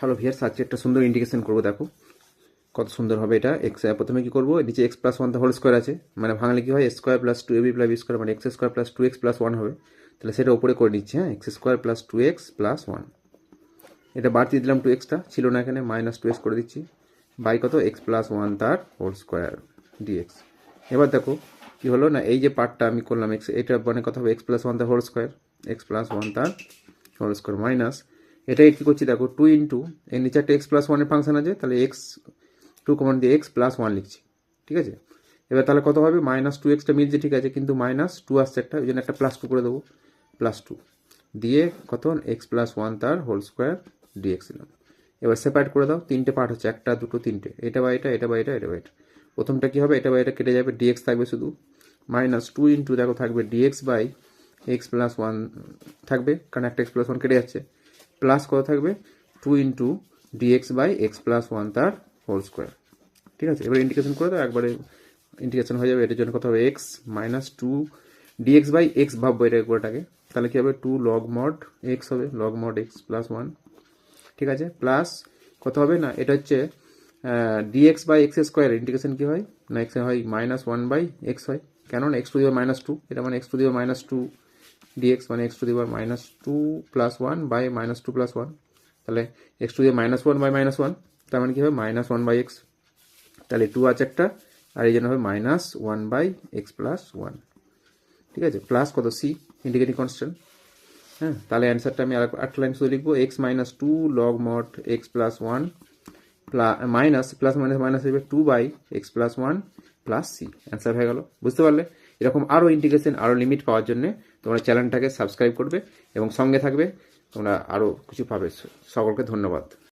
Hello viewers, আজকে একটা সুন্দর ইন্টিগ্রেশন করবো। দেখো কত সুন্দর হবে এটা। এক্স প্রথমে কি করবো, নিচে X plus one whole square আছে, মানে ভাঙলে কি হয় square plus two AB plus B square, মানে X square plus two X plus one হবে। তাহলে সেটা উপরে করে নিচ্ছি। হ্যাঁ, X square plus two X plus one, এটা বাড়তি দিলাম, টু এক্সটা ছিল না এখানে, মাইনাস টু এক্স করে দিচ্ছি বাই কত এক্স প্লাস ওয়ান তার হোল স্কোয়ার ডিএক্স। এবার দেখো কি হলো না, এই যে পার্টটা আমি করলাম এক্স, এটা মানে কত হবে এক্স প্লাস ওয়ান তার whole square, x plus one তার হোল স্কোয়ার মাইনাস এটা কী করছি দেখো, টু ইন্টু এর নিচে একটা এক্স প্লাস ওয়ানের ফাংশন আছে, তাহলে এক্স টু কমন দিয়ে এক্স প্লাস ওয়ান লিখছি। ঠিক আছে, এবার তাহলে কত হবে, মাইনাস টু এক্সটা মিলছে ঠিক আছে, কিন্তু মাইনাস টু আসছে একটা, ওই জন্য একটা প্লাস টু করে দেবো, প্লাস টু দিয়ে কত এক্স প্লাস ওয়ান তার হোল স্কোয়ার ডিএক্স দিলাম। এবার সেপারেট করে দাও, তিনটে পার্ট হচ্ছে, একটা দুটো তিনটে, এটা বা এটা, এটা বা এটা, এটা বা এটা। প্রথমটা কী হবে, এটা বা এটা কেটে যাবে, ডিএক্স থাকবে শুধু, মাইনাস টু ইন্টু দেখো থাকবে dx by x plus one থাকবে, কারণ একটা এক্স প্লাস ওয়ান কেটে যাচ্ছে, প্লাস কত থাকবে two into dx by x plus one তার হোল স্কোয়ার। ঠিক আছে, এবার ইন্টিগ্রেশন করে দাও, একবারে ইন্টিগ্রেশন হয়ে যাবে। এটার জন্য কত হবে X minus two DX by X ভাববো এটা গোটাকে, তাহলে কী হবে টু লগ মড এক্স হবে, log mod X plus one. ঠিক আছে, প্লাস কত হবে না, এটা হচ্ছে DX by X square integration কী হয় না, এক্স হয় মাইনাস ওয়ান বাই এক্স হয়, কেননা X to the power minus two, এটা মানে X to the power minus two DX, মানে X to the power minus two plus one by minus two plus one, তাহলে X to the minus one by minus one, তার মানে কী হবে minus one by X, তাহলে two আছে একটা, আর এই জন্য হবে minus one by x plus one. ঠিক আছে, প্লাস কত সি ইন্টিগ্রেটিং কনস্ট্যান্ট। হ্যাঁ, তাহলে অ্যান্সারটা আমি আরেকটা লাইন শুধু লিখবো, X minus two log mod X plus one minus plus minus minus হবে two by x plus one plus C. Answer হয়ে গেল, বুঝতে পারলে? এরকম আরও ইন্টিগ্রেশন, আরও লিমিট পাওয়ার জন্য তোমরা চ্যানেলটাকে সাবস্ক্রাইব করবে এবং সঙ্গে থাকবে, তোমরা আরও কিছু পাবে। সকলকে ধন্যবাদ।